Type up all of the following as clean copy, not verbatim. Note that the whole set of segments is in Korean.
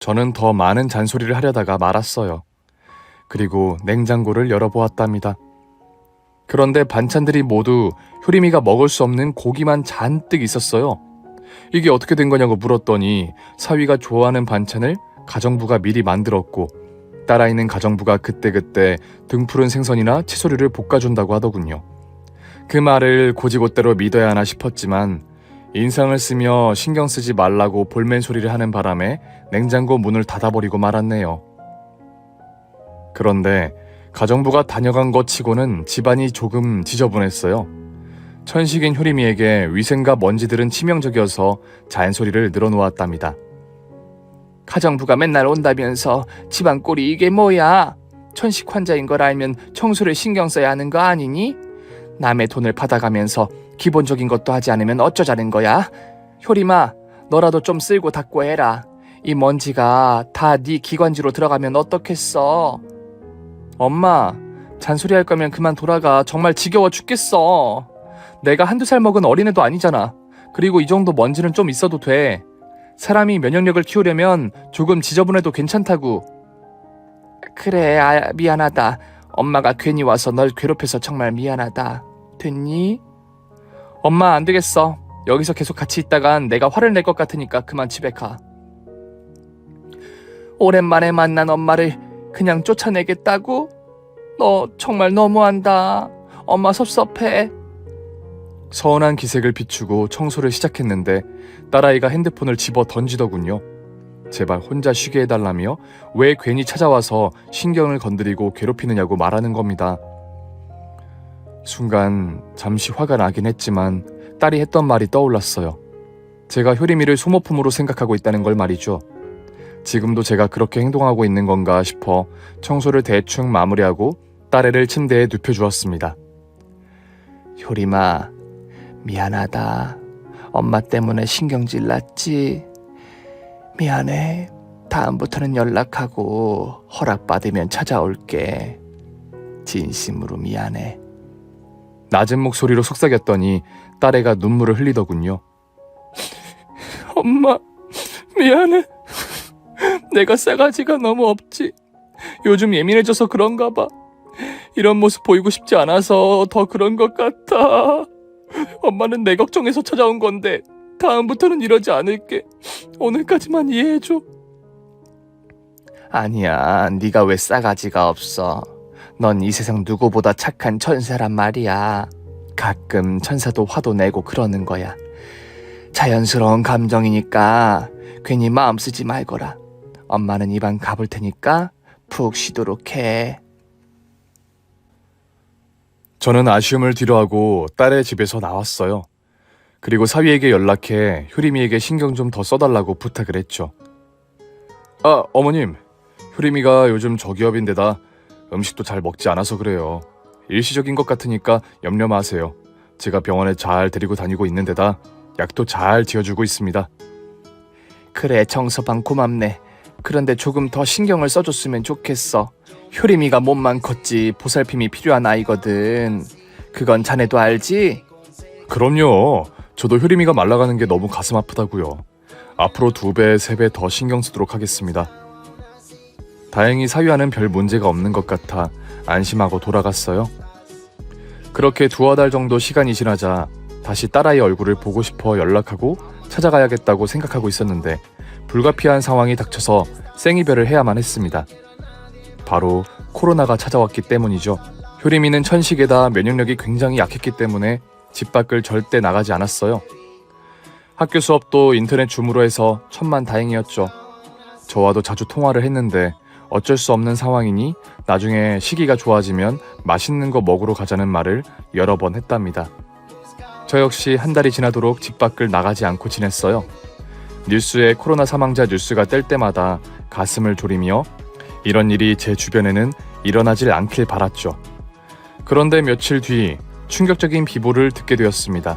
저는 더 많은 잔소리를 하려다가 말았어요. 그리고 냉장고를 열어보았답니다. 그런데 반찬들이 모두 효림이가 먹을 수 없는 고기만 잔뜩 있었어요. 이게 어떻게 된 거냐고 물었더니 사위가 좋아하는 반찬을 가정부가 미리 만들었고 딸아이는 가정부가 그때그때 등푸른 생선이나 채소류를 볶아준다고 하더군요. 그 말을 곧이곧대로 믿어야 하나 싶었지만 인상을 쓰며 신경 쓰지 말라고 볼멘 소리를 하는 바람에 냉장고 문을 닫아버리고 말았네요. 그런데 가정부가 다녀간 것 치고는 집안이 조금 지저분했어요. 천식인 효림이에게 위생과 먼지들은 치명적이어서 잔소리를 늘어놓았답니다. 가정부가 맨날 온다면서 집안 꼴이 이게 뭐야? 천식 환자인 걸 알면 청소를 신경 써야 하는 거 아니니? 남의 돈을 받아가면서 기본적인 것도 하지 않으면 어쩌자는 거야? 효림아, 너라도 좀 쓸고 닦고 해라. 이 먼지가 다 네 기관지로 들어가면 어떻겠어? 엄마, 잔소리할 거면 그만 돌아가. 정말 지겨워 죽겠어. 내가 한두 살 먹은 어린애도 아니잖아. 그리고 이 정도 먼지는 좀 있어도 돼. 사람이 면역력을 키우려면 조금 지저분해도 괜찮다고. 그래, 미안하다. 엄마가 괜히 와서 널 괴롭혀서 정말 미안하다. 됐니? 엄마, 안 되겠어. 여기서 계속 같이 있다간 내가 화를 낼 것 같으니까 그만 집에 가. 오랜만에 만난 엄마를 그냥 쫓아내겠다고? 너 정말 너무한다. 엄마 섭섭해. 서운한 기색을 비추고 청소를 시작했는데 딸아이가 핸드폰을 집어 던지더군요. 제발 혼자 쉬게 해달라며 왜 괜히 찾아와서 신경을 건드리고 괴롭히느냐고 말하는 겁니다. 순간 잠시 화가 나긴 했지만 딸이 했던 말이 떠올랐어요. 제가 효림이를 소모품으로 생각하고 있다는 걸 말이죠. 지금도 제가 그렇게 행동하고 있는 건가 싶어 청소를 대충 마무리하고 딸애를 침대에 눕혀주었습니다. 효림아, 미안하다. 엄마 때문에 신경질 났지? 미안해. 다음부터는 연락하고 허락받으면 찾아올게. 진심으로 미안해. 낮은 목소리로 속삭였더니 딸애가 눈물을 흘리더군요. 엄마, 미안해. 내가 싸가지가 너무 없지. 요즘 예민해져서 그런가 봐. 이런 모습 보이고 싶지 않아서 더 그런 것 같아. 엄마는 내 걱정해서 찾아온 건데 다음부터는 이러지 않을게. 오늘까지만 이해해줘. 아니야, 네가 왜 싸가지가 없어. 넌 이 세상 누구보다 착한 천사란 말이야. 가끔 천사도 화도 내고 그러는 거야. 자연스러운 감정이니까 괜히 마음 쓰지 말거라. 엄마는 이만 가볼 테니까 푹 쉬도록 해. 저는 아쉬움을 뒤로하고 딸의 집에서 나왔어요. 그리고 사위에게 연락해 효림이에게 신경 좀 더 써달라고 부탁을 했죠. 어머님, 효림이가 요즘 저기업인데다 음식도 잘 먹지 않아서 그래요. 일시적인 것 같으니까 염려 마세요. 제가 병원에 잘 데리고 다니고 있는데다 약도 잘 지어주고 있습니다. 그래, 정서방 고맙네. 그런데 조금 더 신경을 써줬으면 좋겠어. 효림이가 몸만 컸지 보살핌이 필요한 아이거든. 그건 자네도 알지? 그럼요. 저도 효림이가 말라가는 게 너무 가슴 아프다고요. 앞으로 2배, 3배 더 신경 쓰도록 하겠습니다. 다행히 사위와는 별 문제가 없는 것 같아 안심하고 돌아갔어요. 그렇게 2달 정도 시간이 지나자 다시 딸아이 얼굴을 보고 싶어 연락하고 찾아가야겠다고 생각하고 있었는데 불가피한 상황이 닥쳐서 생이별을 해야만 했습니다. 바로 코로나가 찾아왔기 때문이죠. 효림이는 천식에다 면역력이 굉장히 약했기 때문에 집 밖을 절대 나가지 않았어요. 학교 수업도 인터넷 줌으로 해서 천만다행이었죠. 저와도 자주 통화를 했는데 어쩔 수 없는 상황이니 나중에 시기가 좋아지면 맛있는 거 먹으러 가자는 말을 여러 번 했답니다. 저 역시 한 달이 지나도록 집 밖을 나가지 않고 지냈어요. 뉴스에 코로나 사망자 뉴스가 뜰 때마다 가슴을 졸이며 이런 일이 제 주변에는 일어나질 않길 바랐죠. 그런데 며칠 뒤 충격적인 비보를 듣게 되었습니다.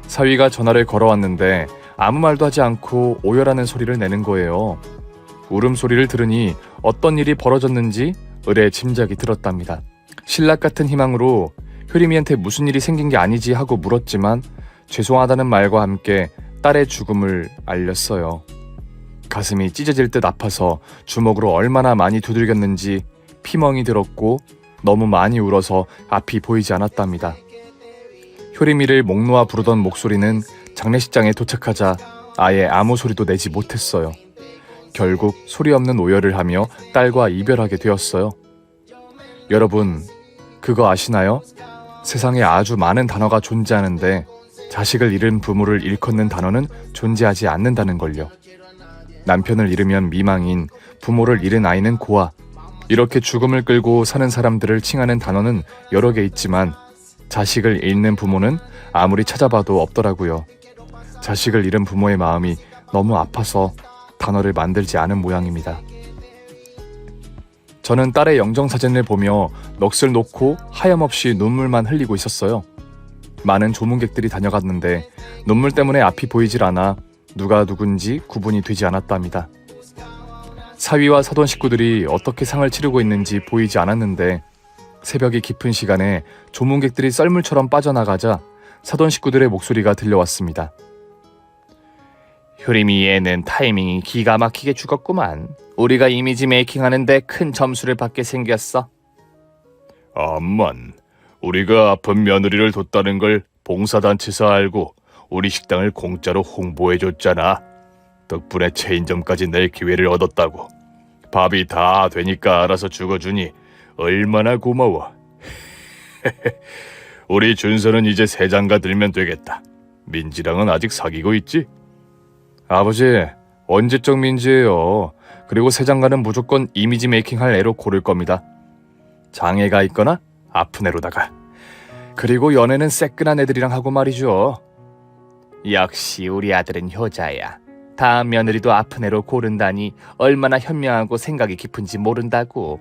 사위가 전화를 걸어왔는데 아무 말도 하지 않고 오열하는 소리를 내는 거예요. 울음소리를 들으니 어떤 일이 벌어졌는지 의뢰 짐작이 들었답니다. 신락 같은 희망으로 효림이한테 무슨 일이 생긴 게 아니지 하고 물었지만 죄송하다는 말과 함께 딸의 죽음을 알렸어요. 가슴이 찢어질 듯 아파서 주먹으로 얼마나 많이 두들겼는지 피멍이 들었고 너무 많이 울어서 앞이 보이지 않았답니다. 효림이를 목 놓아 부르던 목소리는 장례식장에 도착하자 아예 아무 소리도 내지 못했어요. 결국 소리 없는 오열을 하며 딸과 이별하게 되었어요. 여러분, 그거 아시나요? 세상에 아주 많은 단어가 존재하는데 자식을 잃은 부모를 일컫는 단어는 존재하지 않는다는 걸요. 남편을 잃으면 미망인, 부모를 잃은 아이는 고아, 이렇게 죽음을 끌고 사는 사람들을 칭하는 단어는 여러 개 있지만 자식을 잃는 부모는 아무리 찾아봐도 없더라고요. 자식을 잃은 부모의 마음이 너무 아파서 단어를 만들지 않은 모양입니다. 저는 딸의 영정사진을 보며 넋을 놓고 하염없이 눈물만 흘리고 있었어요. 많은 조문객들이 다녀갔는데 눈물 때문에 앞이 보이질 않아 누가 누군지 구분이 되지 않았답니다. 사위와 사돈 식구들이 어떻게 상을 치르고 있는지 보이지 않았는데 새벽이 깊은 시간에 조문객들이 썰물처럼 빠져나가자 사돈 식구들의 목소리가 들려왔습니다. 효림이 얘는 타이밍이 기가 막히게 죽었구만. 우리가 이미지 메이킹하는데 큰 점수를 받게 생겼어. 암만 우리가 아픈 며느리를 뒀다는 걸 봉사단체에서 알고 우리 식당을 공짜로 홍보해줬잖아. 덕분에 체인점까지 낼 기회를 얻었다고. 밥이 다 되니까 알아서 죽어주니 얼마나 고마워. 우리 준서는 이제 새장가 들면 되겠다. 민지랑은 아직 사귀고 있지? 아버지, 언제적 민지예요. 그리고 새장가는 무조건 이미지 메이킹할 애로 고를 겁니다. 장애가 있거나 아픈 애로다가. 그리고 연애는 새끈한 애들이랑 하고 말이죠. 역시 우리 아들은 효자야. 다음 며느리도 아픈 애로 고른다니 얼마나 현명하고 생각이 깊은지 모른다고.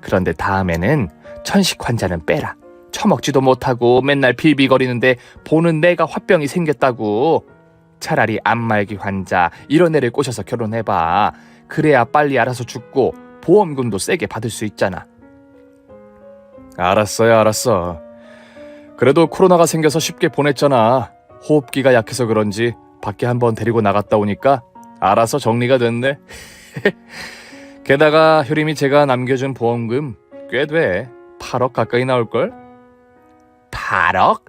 그런데 다음에는 천식 환자는 빼라. 처먹지도 못하고 맨날 빌비거리는데 보는 내가 화병이 생겼다고. 차라리 안말기 환자 이런 애를 꼬셔서 결혼해봐. 그래야 빨리 알아서 죽고 보험금도 세게 받을 수 있잖아. 알았어. 그래도 코로나가 생겨서 쉽게 보냈잖아. 호흡기가 약해서 그런지 밖에 한번 데리고 나갔다 오니까 알아서 정리가 됐네. 게다가 효림이 제가 남겨준 보험금 꽤 돼. 8억 가까이 나올걸? 8억?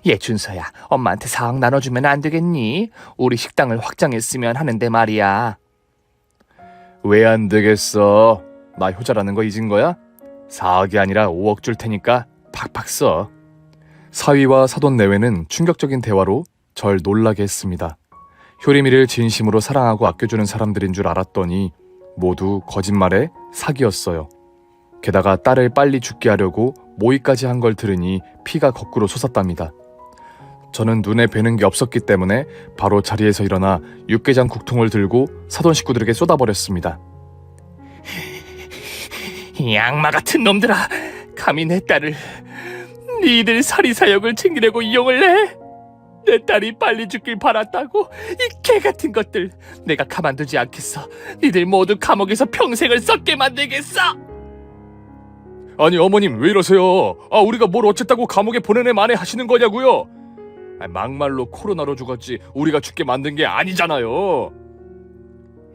얘 준서야, 엄마한테 4억 나눠주면 안 되겠니? 우리 식당을 확장했으면 하는데 말이야. 왜 안 되겠어? 나 효자라는 거 잊은 거야? 4억이 아니라 5억 줄 테니까 팍팍 써. 사위와 사돈 내외는 충격적인 대화로 절 놀라게 했습니다. 효림이를 진심으로 사랑하고 아껴주는 사람들인 줄 알았더니 모두 거짓말에 사기였어요. 게다가 딸을 빨리 죽게 하려고 모의까지 한 걸 들으니 피가 거꾸로 솟았답니다. 저는 눈에 뵈는 게 없었기 때문에 바로 자리에서 일어나 육개장 국통을 들고 사돈 식구들에게 쏟아버렸습니다. 이 악마 같은 놈들아, 감히 내 딸을 니들 사리사욕을 챙기려고 이용을 해? 내 딸이 빨리 죽길 바랐다고? 이 개같은 것들, 내가 가만두지 않겠어. 니들 모두 감옥에서 평생을 썩게 만들겠어. 아니 어머님 왜 이러세요? 우리가 뭘 어쨌다고 감옥에 보내내 만에 하시는 거냐고요? 막말로 코로나로 죽었지 우리가 죽게 만든 게 아니잖아요.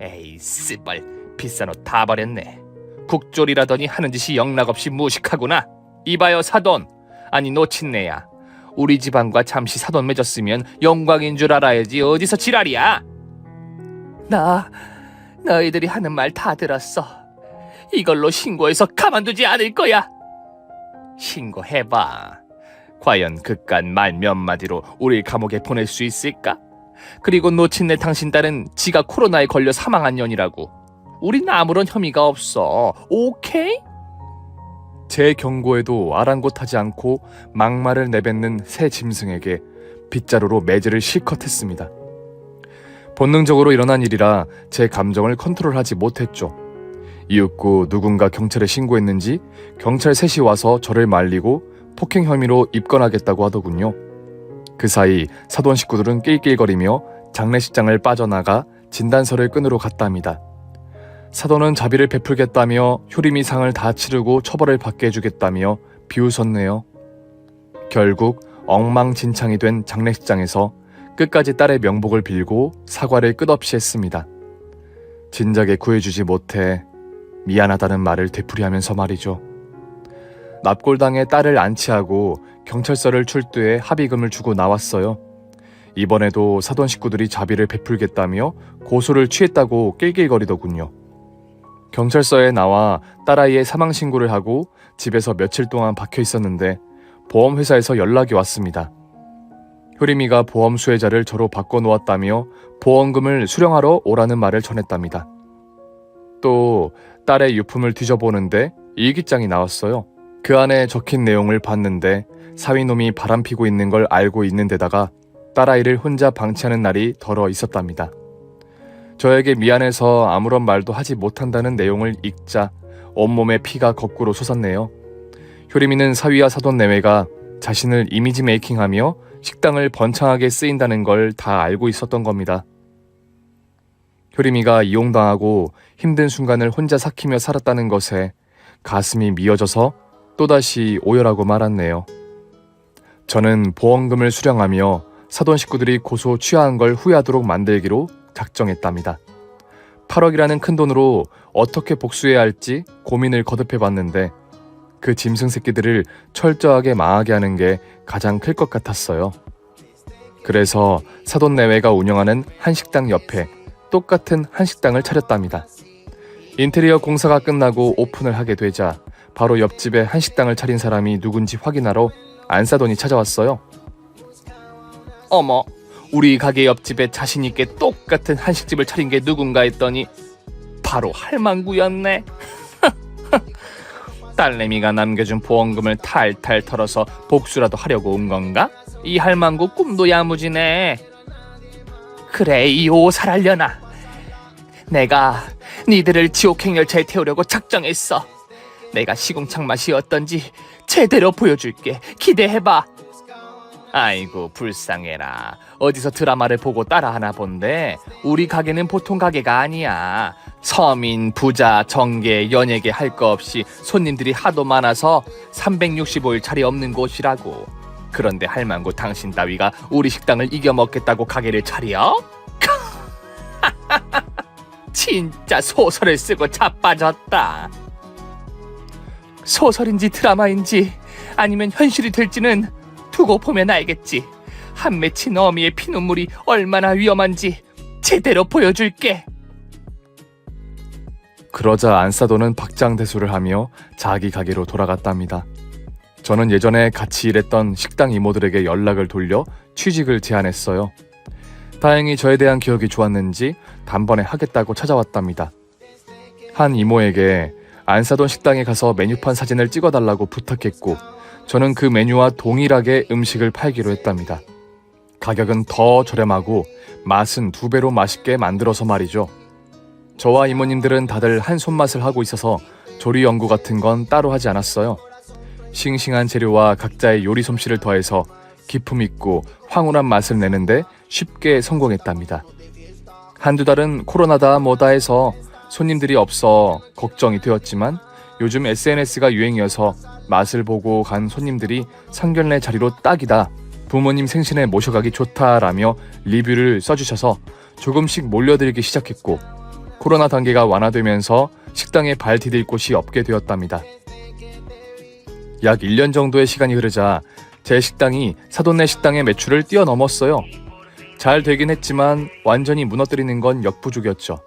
에이 씨발, 비싼 옷 다 버렸네. 국졸이라더니 하는 짓이 영락없이 무식하구나. 이봐요 사돈, 아니 노친네야. 우리 집안과 잠시 사돈 맺었으면 영광인 줄 알아야지 어디서 지랄이야. 너희들이 하는 말 다 들었어. 이걸로 신고해서 가만두지 않을 거야. 신고해봐. 과연 그깟 말 몇 마디로 우릴 감옥에 보낼 수 있을까? 그리고 노친네 당신 딸은 지가 코로나에 걸려 사망한 년이라고. 우린 아무런 혐의가 없어. 오케이? 제 경고에도 아랑곳하지 않고 막말을 내뱉는 새 짐승에게 빗자루로 매질을 실컷 했습니다. 본능적으로 일어난 일이라 제 감정을 컨트롤하지 못했죠. 이윽고 누군가 경찰에 신고했는지 경찰 셋이 와서 저를 말리고 폭행 혐의로 입건하겠다고 하더군요. 그 사이 사돈 식구들은 낄낄거리며 장례식장을 빠져나가 진단서를 끊으러 갔답니다. 사돈은 자비를 베풀겠다며 효림이 상을 다 치르고 처벌을 받게 해주겠다며 비웃었네요. 결국 엉망진창이 된 장례식장에서 끝까지 딸의 명복을 빌고 사과를 끝없이 했습니다. 진작에 구해주지 못해 미안하다는 말을 되풀이하면서 말이죠. 납골당에 딸을 안치하고 경찰서를 출두해 합의금을 주고 나왔어요. 이번에도 사돈 식구들이 자비를 베풀겠다며 고소를 취했다고 낄낄거리더군요. 경찰서에 나와 딸아이의 사망 신고를 하고 집에서 며칠 동안 박혀 있었는데 보험회사에서 연락이 왔습니다. 효림이가 보험 수혜자를 저로 바꿔놓았다며 보험금을 수령하러 오라는 말을 전했답니다. 또 딸의 유품을 뒤져보는데 일기장이 나왔어요. 그 안에 적힌 내용을 봤는데 사위놈이 바람피고 있는 걸 알고 있는 데다가 딸아이를 혼자 방치하는 날이 덜어 있었답니다. 저에게 미안해서 아무런 말도 하지 못한다는 내용을 읽자 온몸에 피가 거꾸로 솟았네요. 효림이는 사위와 사돈 내외가 자신을 이미지 메이킹하며 식당을 번창하게 쓰인다는 걸 다 알고 있었던 겁니다. 효림이가 이용당하고 힘든 순간을 혼자 삭히며 살았다는 것에 가슴이 미어져서 또다시 오열하고 말았네요. 저는 보험금을 수령하며 사돈 식구들이 고소 취하한 걸 후회하도록 만들기로 작정했답니다. 8억이라는 큰 돈으로 어떻게 복수해야 할지 고민을 거듭해봤는데 그 짐승 새끼들을 철저하게 망하게 하는 게 가장 클 것 같았어요. 그래서 사돈 내외가 운영하는 한식당 옆에 똑같은 한식당을 차렸답니다. 인테리어 공사가 끝나고 오픈을 하게 되자 바로 옆집에 한식당을 차린 사람이 누군지 확인하러 안사돈이 찾아왔어요. 어머, 우리 가게 옆집에 자신있게 똑같은 한식집을 차린 게 누군가 했더니 바로 할망구였네. 딸내미가 남겨준 보험금을 탈탈 털어서 복수라도 하려고 온 건가? 이 할망구 꿈도 야무지네. 그래, 이 오살하려나. 내가 니들을 지옥행열차에 태우려고 작정했어. 내가 시궁창 맛이 어떤지 제대로 보여줄게. 기대해봐. 아이고 불쌍해라. 어디서 드라마를 보고 따라하나 본데 우리 가게는 보통 가게가 아니야. 서민, 부자, 정계, 연예계 할 거 없이 손님들이 하도 많아서 365일 자리 없는 곳이라고. 그런데 할망구 당신 따위가 우리 식당을 이겨먹겠다고 가게를 차려? 진짜 소설을 쓰고 자빠졌다. 소설인지 드라마인지 아니면 현실이 될지는 두고 보면 알겠지. 한 맺힌 어미의 피눈물이 얼마나 위험한지 제대로 보여줄게. 그러자 안사돈은 박장대소를 하며 자기 가게로 돌아갔답니다. 저는 예전에 같이 일했던 식당 이모들에게 연락을 돌려 취직을 제안했어요. 다행히 저에 대한 기억이 좋았는지 단번에 하겠다고 찾아왔답니다. 한 이모에게 안사돈 식당에 가서 메뉴판 사진을 찍어달라고 부탁했고 저는 그 메뉴와 동일하게 음식을 팔기로 했답니다. 가격은 더 저렴하고 맛은 2배로 맛있게 만들어서 말이죠. 저와 이모님들은 다들 한 손맛을 하고 있어서 조리 연구 같은 건 따로 하지 않았어요. 싱싱한 재료와 각자의 요리 솜씨를 더해서 기품 있고 황홀한 맛을 내는데 쉽게 성공했답니다. 한두 달은 코로나다 뭐다 해서 손님들이 없어 걱정이 되었지만 요즘 SNS가 유행이어서 맛을 보고 간 손님들이 상견례 자리로 딱이다, 부모님 생신에 모셔가기 좋다라며 리뷰를 써주셔서 조금씩 몰려들기 시작했고 코로나 단계가 완화되면서 식당에 발 디딜 곳이 없게 되었답니다. 약 1년 정도의 시간이 흐르자 제 식당이 사돈네 식당의 매출을 뛰어넘었어요. 잘 되긴 했지만 완전히 무너뜨리는 건 역부족이었죠.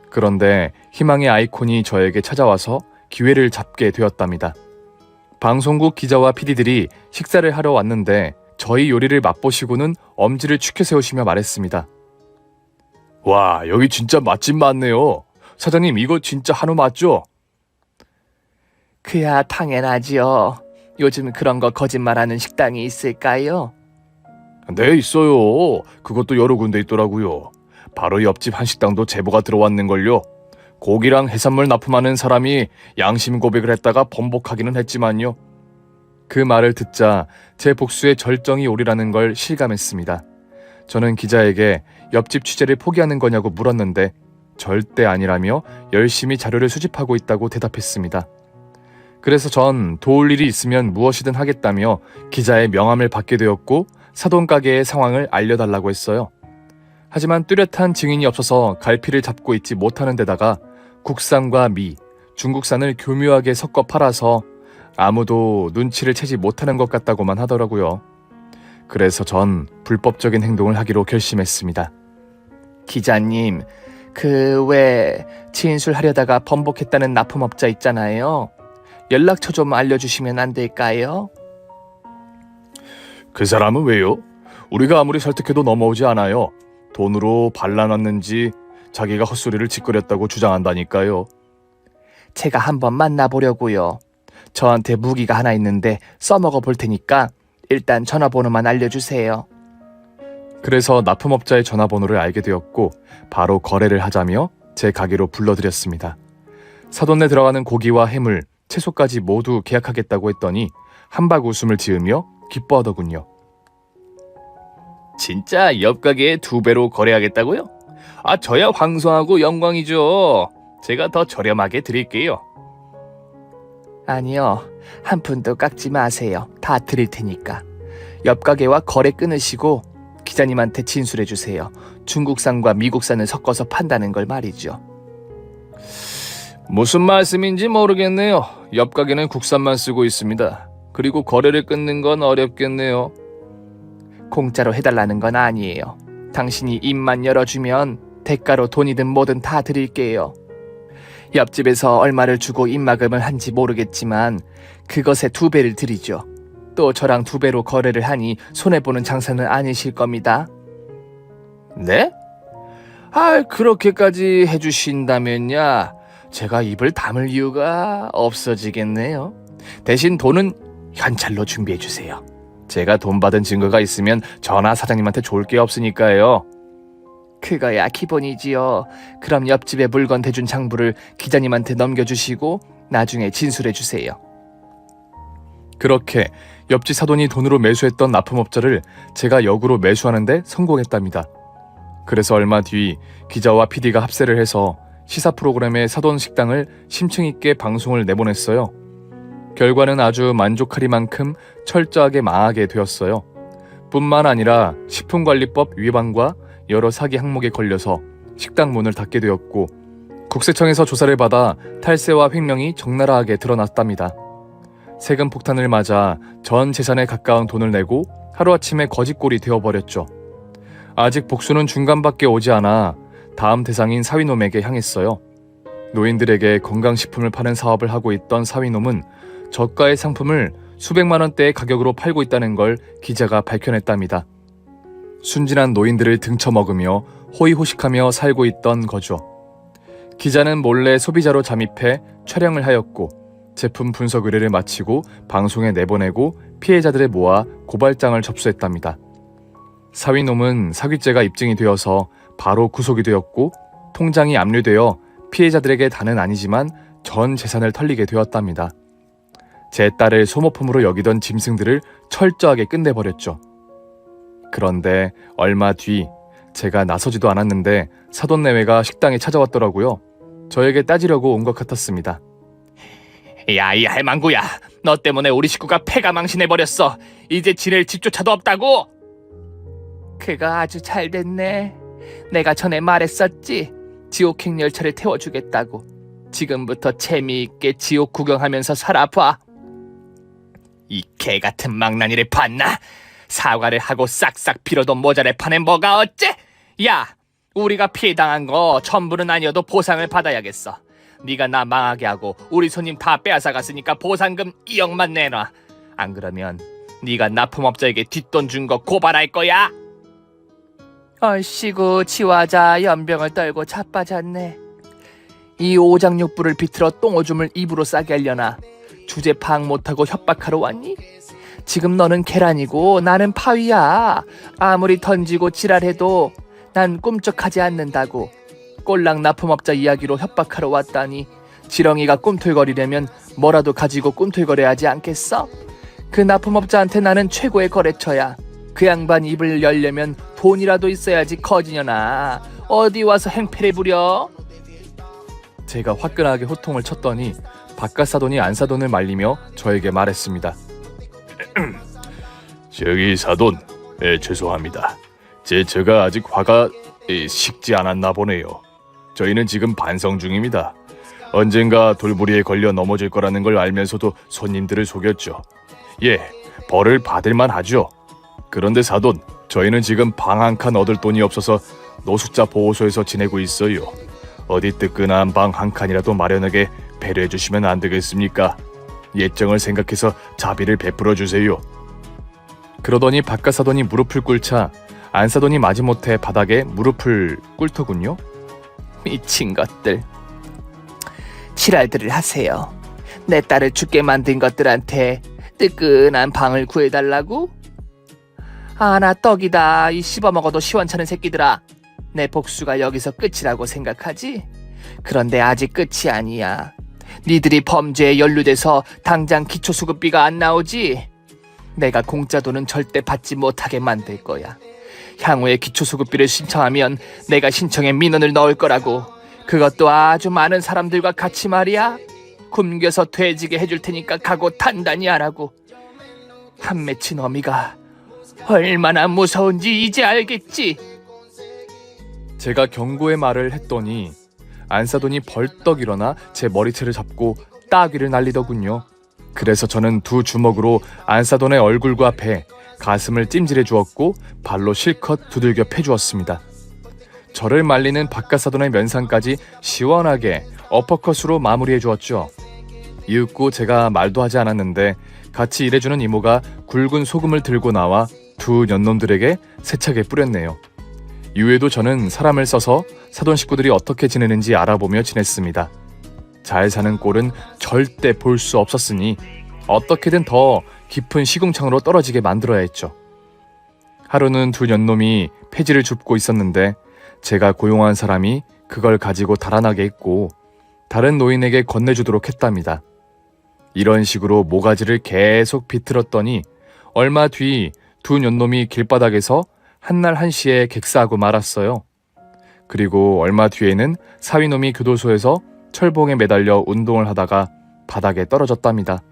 그런데 희망의 아이콘이 저에게 찾아와서 기회를 잡게 되었답니다. 방송국 기자와 PD들이 식사를 하러 왔는데 저희 요리를 맛보시고는 엄지를 축혀 세우시며 말했습니다. 와, 여기 진짜 맛집 많네요. 사장님, 이거 진짜 한우 맞죠? 그야 당연하지요. 요즘 그런 거 거짓말하는 식당이 있을까요? 네, 있어요. 그것도 여러 군데 있더라고요. 바로 옆집 한식당도 제보가 들어왔는걸요. 고기랑 해산물 납품하는 사람이 양심 고백을 했다가 번복하기는 했지만요. 그 말을 듣자 제 복수의 절정이 오리라는 걸 실감했습니다. 저는 기자에게 옆집 취재를 포기하는 거냐고 물었는데 절대 아니라며 열심히 자료를 수집하고 있다고 대답했습니다. 그래서 전 도울 일이 있으면 무엇이든 하겠다며 기자의 명함을 받게 되었고 사돈 가게의 상황을 알려달라고 했어요. 하지만 뚜렷한 증인이 없어서 갈피를 잡고 있지 못하는 데다가 국산과 미, 중국산을 교묘하게 섞어 팔아서 아무도 눈치를 채지 못하는 것 같다고만 하더라고요. 그래서 전 불법적인 행동을 하기로 결심했습니다. 기자님, 그 왜 진술하려다가 번복했다는 납품업자 있잖아요. 연락처 좀 알려주시면 안 될까요? 그 사람은 왜요? 우리가 아무리 설득해도 넘어오지 않아요. 돈으로 발라놨는지 자기가 헛소리를 짓거렸다고 주장한다니까요. 제가 한번 만나보려고요. 저한테 무기가 하나 있는데 써먹어 볼 테니까 일단 전화번호만 알려주세요. 그래서 납품업자의 전화번호를 알게 되었고 바로 거래를 하자며 제 가게로 불러들였습니다. 사돈네 들어가는 고기와 해물, 채소까지 모두 계약하겠다고 했더니 한박 웃음을 지으며 기뻐하더군요. 진짜 옆 가게에 2배로 거래하겠다고요? 저야 황송하고 영광이죠. 제가 더 저렴하게 드릴게요. 아니요, 한 푼도 깎지 마세요. 다 드릴 테니까. 옆 가게와 거래 끊으시고 기자님한테 진술해 주세요. 중국산과 미국산을 섞어서 판다는 걸 말이죠. 무슨 말씀인지 모르겠네요. 옆 가게는 국산만 쓰고 있습니다. 그리고 거래를 끊는 건 어렵겠네요. 공짜로 해달라는 건 아니에요. 당신이 입만 열어주면 대가로 돈이든 뭐든 다 드릴게요. 옆집에서 얼마를 주고 입마금을 한지 모르겠지만 그것에 2배를 드리죠. 또 저랑 2배로 거래를 하니 손해보는 장사는 아니실 겁니다. 네? 그렇게까지 해주신다면야 제가 입을 다물 이유가 없어지겠네요. 대신 돈은 현찰로 준비해주세요. 제가 돈 받은 증거가 있으면 전화 사장님한테 좋을 게 없으니까요. 그거야 기본이지요. 그럼 옆집에 물건 대준 장부를 기자님한테 넘겨주시고 나중에 진술해주세요. 그렇게 옆집 사돈이 돈으로 매수했던 납품업자를 제가 역으로 매수하는데 성공했답니다. 그래서 얼마 뒤 기자와 PD가 합세를 해서 시사 프로그램의 사돈 식당을 심층 있게 방송을 내보냈어요. 결과는 아주 만족하리만큼 철저하게 망하게 되었어요. 뿐만 아니라 식품관리법 위반과 여러 사기 항목에 걸려서 식당 문을 닫게 되었고 국세청에서 조사를 받아 탈세와 횡령이 적나라하게 드러났답니다. 세금 폭탄을 맞아 전 재산에 가까운 돈을 내고 하루아침에 거짓골이 되어버렸죠. 아직 복수는 중간밖에 오지 않아 다음 대상인 사위놈에게 향했어요. 노인들에게 건강식품을 파는 사업을 하고 있던 사위놈은 저가의 상품을 수백만 원대의 가격으로 팔고 있다는 걸 기자가 밝혀냈답니다. 순진한 노인들을 등쳐먹으며 호의호식하며 살고 있던 거죠. 기자는 몰래 소비자로 잠입해 촬영을 하였고 제품 분석 의뢰를 마치고 방송에 내보내고 피해자들을 모아 고발장을 접수했답니다. 사위놈은 사기죄가 입증이 되어서 바로 구속이 되었고 통장이 압류되어 피해자들에게 다는 아니지만 전 재산을 털리게 되었답니다. 제 딸을 소모품으로 여기던 짐승들을 철저하게 끝내버렸죠. 그런데 얼마 뒤 제가 나서지도 않았는데 사돈내외가 식당에 찾아왔더라고요. 저에게 따지려고 온 것 같았습니다. 야, 이 할망구야, 너 때문에 우리 식구가 패가 망신해버렸어. 이제 지낼 집조차도 없다고. 그거 아주 잘 됐네. 내가 전에 말했었지. 지옥행 열차를 태워주겠다고. 지금부터 재미있게 지옥 구경하면서 살아봐. 이 개같은 망나니를 봤나? 사과를 하고 싹싹 빌어도 모자랄 판에 뭐가 어째? 야, 우리가 피해당한 거 전부는 아니어도 보상을 받아야겠어. 네가 나 망하게 하고 우리 손님 다 빼앗아갔으니까 보상금 2억만 내놔. 안 그러면 네가 납품업자에게 뒷돈 준 거 고발할 거야. 얼씨구 지화자 연병을 떨고 자빠졌네. 이 오장육부를 비틀어 똥오줌을 입으로 싸게 하려나. 주제 파악 못하고 협박하러 왔니? 지금 너는 계란이고 나는 파위야. 아무리 던지고 지랄해도 난 꿈쩍하지 않는다고. 꼴랑 납품업자 이야기로 협박하러 왔다니. 지렁이가 꿈틀거리려면 뭐라도 가지고 꿈틀거려야지 않겠어? 그 납품업자한테 나는 최고의 거래처야. 그 양반 입을 열려면 돈이라도 있어야지 거지녀나. 어디 와서 행패를 부려? 제가 화끈하게 호통을 쳤더니 바깥 사돈이 안 사돈을 말리며 저에게 말했습니다. 저기 사돈, 죄송합니다. 제가 아직 화가 식지 않았나 보네요. 저희는 지금 반성 중입니다. 언젠가 돌부리에 걸려 넘어질 거라는 걸 알면서도 손님들을 속였죠. 예, 벌을 받을만 하죠. 그런데 사돈, 저희는 지금 방 한 칸 얻을 돈이 없어서 노숙자 보호소에서 지내고 있어요. 어디 뜨끈한 방 한 칸이라도 마련하게 배려해 주시면 안 되겠습니까? 예정을 생각해서 자비를 베풀어 주세요. 그러더니 바깥 사돈이 무릎을 꿇자 안 사돈이 마지못해 바닥에 무릎을 꿇더군요. 미친 것들. 지랄들을 하세요. 내 딸을 죽게 만든 것들한테 뜨끈한 방을 구해달라고? 아, 나 떡이다. 이 씹어먹어도 시원찮은 새끼들아. 내 복수가 여기서 끝이라고 생각하지? 그런데 아직 끝이 아니야. 니들이 범죄에 연루돼서 당장 기초수급비가 안 나오지? 내가 공짜 돈은 절대 받지 못하게 만들 거야. 향후에 기초수급비를 신청하면 내가 신청에 민원을 넣을 거라고. 그것도 아주 많은 사람들과 같이 말이야. 굶겨서 돼지게 해줄 테니까 각오 단단히 하라고. 한 맺힌 어미가 얼마나 무서운지 이제 알겠지? 제가 경고의 말을 했더니 안사돈이 벌떡 일어나 제 머리채를 잡고 따귀를 날리더군요. 그래서 저는 두 주먹으로 안사돈의 얼굴과 배, 가슴을 찜질해 주었고 발로 실컷 두들겨 패주었습니다. 저를 말리는 바깥사돈의 면상까지 시원하게 어퍼컷으로 마무리해 주었죠. 이윽고 제가 말도 하지 않았는데 같이 일해주는 이모가 굵은 소금을 들고 나와 두 년놈들에게 세차게 뿌렸네요. 이후에도 저는 사람을 써서 사돈 식구들이 어떻게 지내는지 알아보며 지냈습니다. 잘 사는 꼴은 절대 볼 수 없었으니 어떻게든 더 깊은 시궁창으로 떨어지게 만들어야 했죠. 하루는 두 년놈이 폐지를 줍고 있었는데 제가 고용한 사람이 그걸 가지고 달아나게 했고 다른 노인에게 건네주도록 했답니다. 이런 식으로 모가지를 계속 비틀었더니 얼마 뒤 두 년놈이 길바닥에서 한날 한시에 객사하고 말았어요. 그리고 얼마 뒤에는 사위놈이 교도소에서 철봉에 매달려 운동을 하다가 바닥에 떨어졌답니다.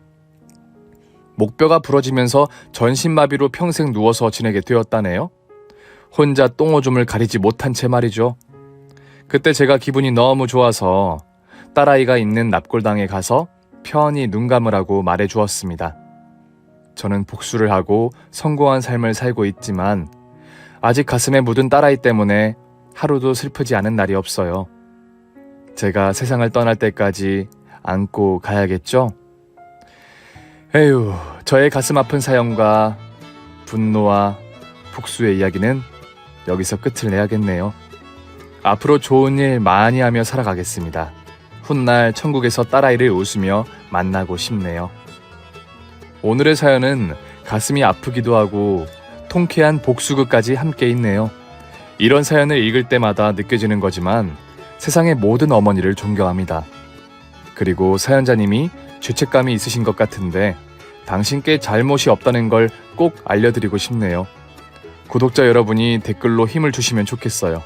목뼈가 부러지면서 전신마비로 평생 누워서 지내게 되었다네요. 혼자 똥오줌을 가리지 못한 채 말이죠. 그때 제가 기분이 너무 좋아서 딸아이가 있는 납골당에 가서 편히 눈 감으라고 말해 주었습니다. 저는 복수를 하고 성공한 삶을 살고 있지만 아직 가슴에 묻은 딸아이 때문에 하루도 슬프지 않은 날이 없어요. 제가 세상을 떠날 때까지 안고 가야겠죠? 에휴, 저의 가슴 아픈 사연과 분노와 복수의 이야기는 여기서 끝을 내야겠네요. 앞으로 좋은 일 많이 하며 살아가겠습니다. 훗날 천국에서 딸아이를 웃으며 만나고 싶네요. 오늘의 사연은 가슴이 아프기도 하고 통쾌한 복수극까지 함께 있네요. 이런 사연을 읽을 때마다 느껴지는 거지만 세상의 모든 어머니를 존경합니다. 그리고 사연자님이 죄책감이 있으신 것 같은데 당신께 잘못이 없다는 걸 꼭 알려드리고 싶네요. 구독자 여러분이 댓글로 힘을 주시면 좋겠어요.